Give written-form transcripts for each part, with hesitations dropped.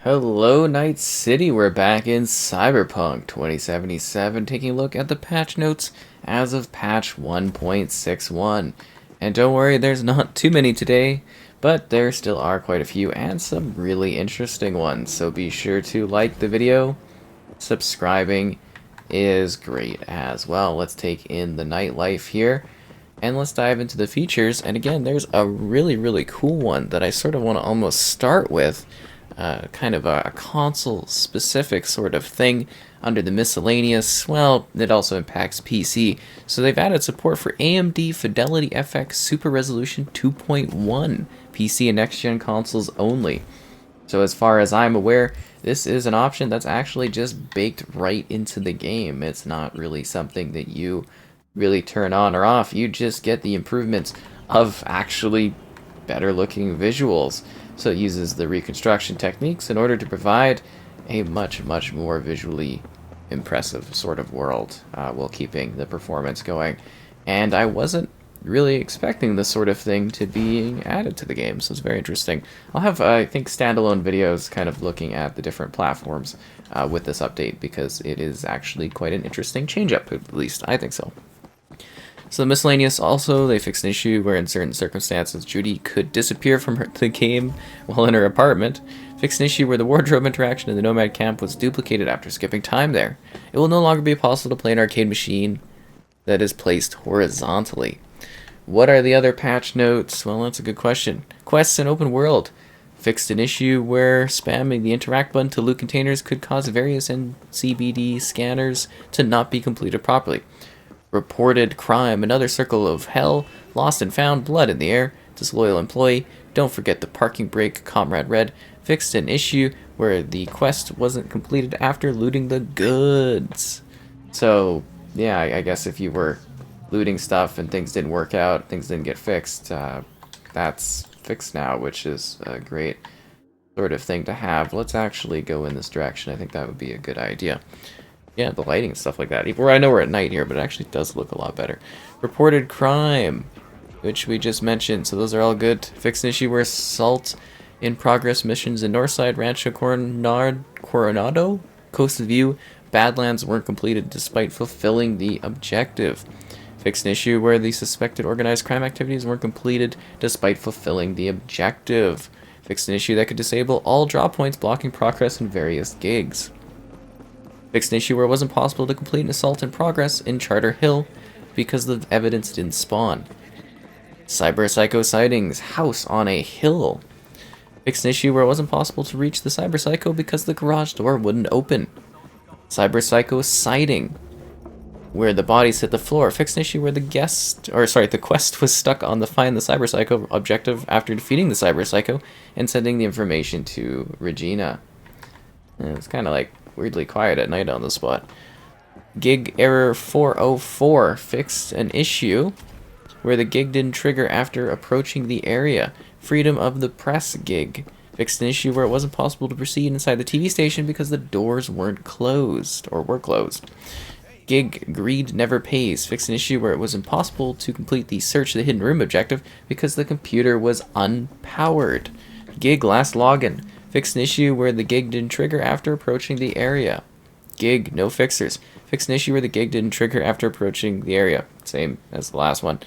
Hello, Night City. We're back in Cyberpunk 2077, taking a look at the patch notes as of patch 1.61. And don't worry, there's not too many today, but there still are quite a few and some really interesting ones. So be sure to like the video. Subscribing is great as well. Let's take in the nightlife here. And let's dive into the features. And again, there's a really cool one that I sort of want to almost start with. Kind of a console-specific sort of thing under the miscellaneous. Well, it also impacts PC. So they've added support for AMD Fidelity FX Super Resolution 2.1, PC and next-gen consoles only. So as far as I'm aware, this is an option that's actually just baked right into the game. It's not really something that you really turn on or off. You just get the improvements of actually better looking visuals. So it uses the reconstruction techniques in order to provide a much more visually impressive sort of world while keeping the performance going. And I wasn't really expecting this sort of thing to be added to the game, so it's very interesting. I'll have, I think, standalone videos kind of looking at the different platforms with this update, because it is actually quite an interesting change-up, at least I think so. So the miscellaneous also, they fixed an issue where in certain circumstances Judy could disappear from the game while in her apartment. Fixed an issue where the wardrobe interaction in the Nomad camp was duplicated after skipping time there. It will no longer be possible to play an arcade machine that is placed horizontally. What are the other patch notes? Well, that's a good question. Quests in open world. Fixed an issue where spamming the interact button to loot containers could cause various NCBD scanners to not be completed properly. Reported crime, another circle of hell, lost and found, blood in the air, disloyal employee, don't forget the parking brake, Comrade Red, fixed an issue where the quest wasn't completed after looting the goods. So, yeah, I guess if you were looting stuff and things didn't work out, things didn't get fixed, that's fixed now, which is a great sort of thing to have. Let's actually go in this direction. I think that would be a good idea. Yeah, the lighting and stuff like that. I know we're at night here, but it actually does look a lot better. Reported crime, which we just mentioned, so those are all good. Fixed an issue where assault in progress missions in Northside, Rancho Coronado, Coast View, Badlands weren't completed despite fulfilling the objective. Fixed an issue where the suspected organized crime activities weren't completed despite fulfilling the objective. Fixed an issue that could disable all draw points blocking progress in various gigs. Fixed an issue where it wasn't possible to complete an assault in progress in Charter Hill because the evidence didn't spawn. Cyber Psycho sightings, house on a hill. Fixed an issue where it wasn't possible to reach the Cyber Psycho because the garage door wouldn't open. Cyber Psycho sighting, where the bodies hit the floor. Fixed an issue where the quest was stuck on the Find the Cyber Psycho objective after defeating the Cyber Psycho and sending the information to Regina. And it's kind of like weirdly quiet at night on the spot. Gig error 404 fixed an issue where the gig didn't trigger after approaching the area. Freedom of the press gig fixed an issue where it wasn't possible to proceed inside the TV station because the doors weren't closed or were closed. Gig greed never pays fixed an issue where it was impossible to complete the search the hidden room objective because the computer was unpowered. Gig last login fixed an issue where the gig didn't trigger after approaching the area. Gig, no fixers. Fixed an issue where the gig didn't trigger after approaching the area. Same as the last one.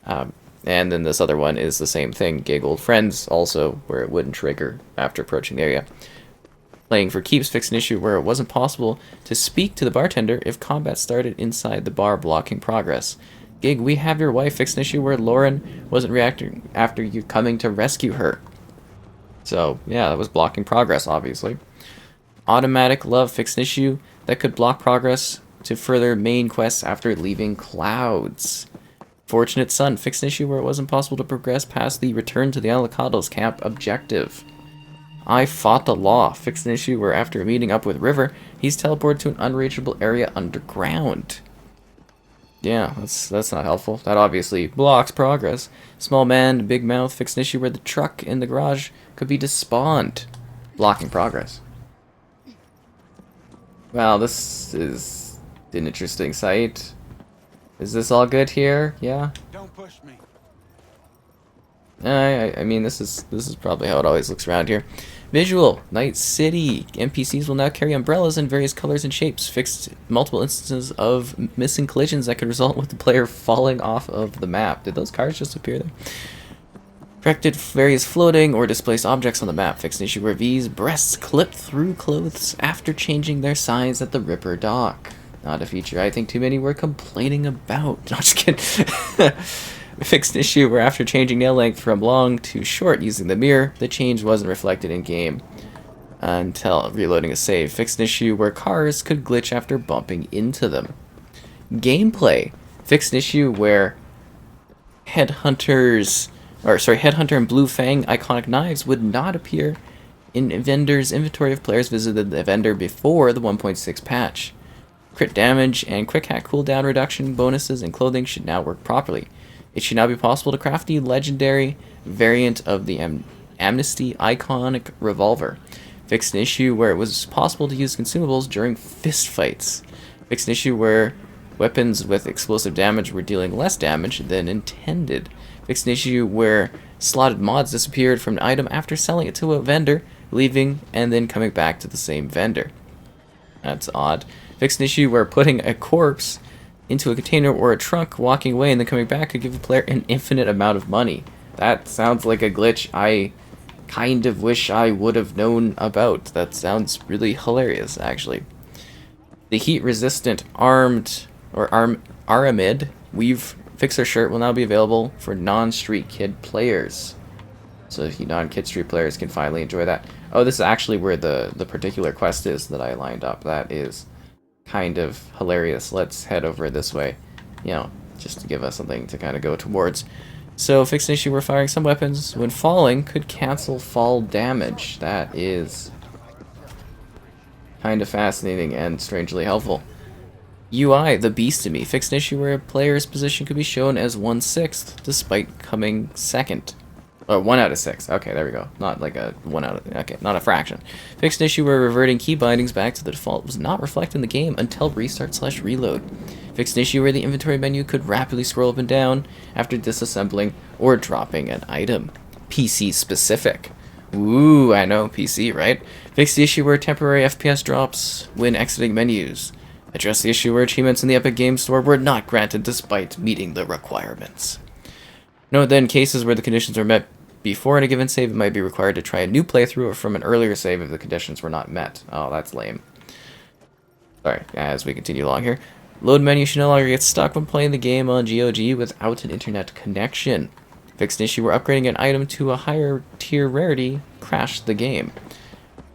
And then this other one is the same thing. Gig old friends, also, where it wouldn't trigger after approaching the area. Playing for keeps fixed an issue where it wasn't possible to speak to the bartender if combat started inside the bar blocking progress. Gig, we have your wife fixed an issue where Lauren wasn't reacting after you coming to rescue her. So, yeah, that was blocking progress, obviously. Automatic love fixed an issue that could block progress to further main quests after leaving clouds. Fortunate Son fixed an issue where it wasn't possible to progress past the return to the Alocados camp objective. I Fought the Law fixed an issue where after meeting up with River, he's teleported to an unreachable area underground. Yeah, that's not helpful. That obviously blocks progress. Small Man, Big Mouth fixed an issue where the truck in the garage could be despawned, blocking progress. Well, this is an interesting sight. Is this all good here? Yeah. Don't push me. I mean, this is probably how it always looks around here. Visual, Night City. NPCs will now carry umbrellas in various colors and shapes. Fixed multiple instances of missing collisions that could result with the player falling off of the map. Did those cars just appear there? Corrected various floating or displaced objects on the map. Fixed an issue where V's breasts clip through clothes after changing their size at the Ripper dock. Not a feature I think too many were complaining about. Not just kidding. Fixed an issue where after changing nail length from long to short using the mirror, the change wasn't reflected in game until reloading a save. Fixed an issue where cars could glitch after bumping into them. Gameplay. Fixed an issue where Headhunter and Blue Fang iconic knives would not appear in vendor's inventory if players visited the vendor before the 1.6 patch. Crit damage and quick hack cooldown reduction bonuses and clothing should now work properly. It should now be possible to craft the legendary variant of the Amnesty iconic revolver. Fixed an issue where it was possible to use consumables during fist fights. Fixed an issue where weapons with explosive damage were dealing less damage than intended. Fixed an issue where slotted mods disappeared from an item after selling it to a vendor, leaving and then coming back to the same vendor. That's odd. Fixed an issue where putting a corpse into a container or a trunk, walking away and then coming back could give the player an infinite amount of money. That sounds like a glitch I kind of wish I would have known about. That sounds really hilarious, actually. The heat-resistant Aramid Weave Fixer shirt will now be available for non-Street Kid players. So if you non-Kid Street players can finally enjoy that. Oh, this is actually where the particular quest is that I lined up. That is kind of hilarious. Let's head over this way, you know, just to give us something to kind of go towards. So, fixed an issue where firing some weapons when falling could cancel fall damage. That is kind of fascinating and strangely helpful. UI, the beast in me. Fixed an issue where a player's position could be shown as 1/6 despite coming second. Oh, 1 out of 6. Okay, there we go. Not like a 1 out of... Okay, not a fraction. Fixed an issue where reverting key bindings back to the default was not reflected in the game until restart/reload. Fixed an issue where the inventory menu could rapidly scroll up and down after disassembling or dropping an item. PC specific. Ooh, I know, PC, right? Fixed the issue where temporary FPS drops when exiting menus. Address the issue where achievements in the Epic Games Store were not granted despite meeting the requirements. Note that in cases where the conditions are met before in a given save, it might be required to try a new playthrough or from an earlier save if the conditions were not met. Oh, that's lame. Sorry, as we continue along here. Load menu should no longer get stuck when playing the game on GOG without an internet connection. Fixed an issue where upgrading an item to a higher tier rarity crashed the game.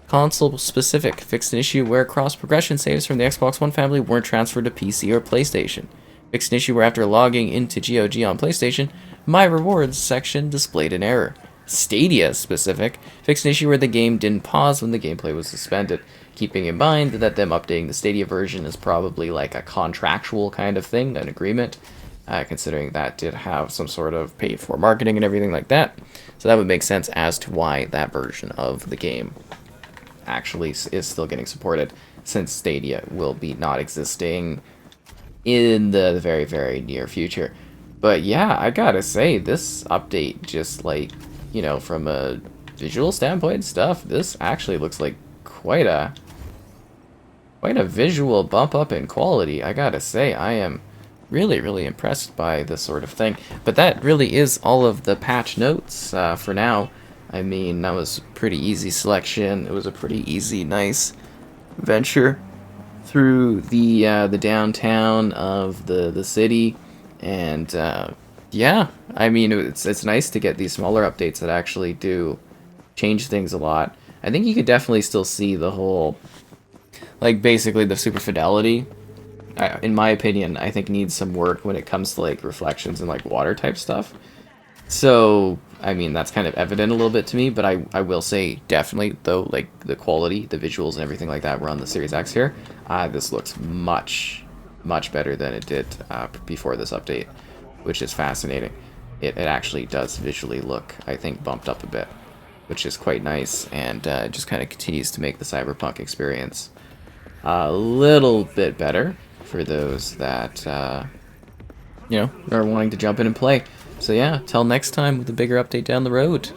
Console specific. Fixed an issue where cross-progression saves from the Xbox One family weren't transferred to PC or PlayStation. Fixed an issue where after logging into GOG on PlayStation, My Rewards section displayed an error. Stadia specific. Fixed an issue where the game didn't pause when the gameplay was suspended, keeping in mind that them updating the Stadia version is probably like a contractual kind of thing, an agreement, considering that did have some sort of paid for marketing and everything like that. So that would make sense as to why that version of the game actually is still getting supported, since Stadia will be not existing in the very, very near future. But yeah, I gotta say, this update, just like, you know, from a visual standpoint and stuff, this actually looks like quite a visual bump up in quality. I gotta say, I am really, really impressed by this sort of thing. But that really is all of the patch notes for now. I mean, that was a pretty easy selection. It was a pretty easy, nice venture through the downtown of the city, and yeah, I mean, it's nice to get these smaller updates that actually do change things a lot. I think you could definitely still see the whole, like, basically the super fidelity, in my opinion, I think needs some work when it comes to like reflections and like water type stuff. So I mean, that's kind of evident a little bit to me, but I will say definitely, though, like, the quality, the visuals and everything like that were on the Series X here. This looks much, much better than it did before this update, which is fascinating. It actually does visually look, I think, bumped up a bit, which is quite nice, and just kind of continues to make the Cyberpunk experience a little bit better for those that, you know, are wanting to jump in and play. So yeah, till next time with a bigger update down the road.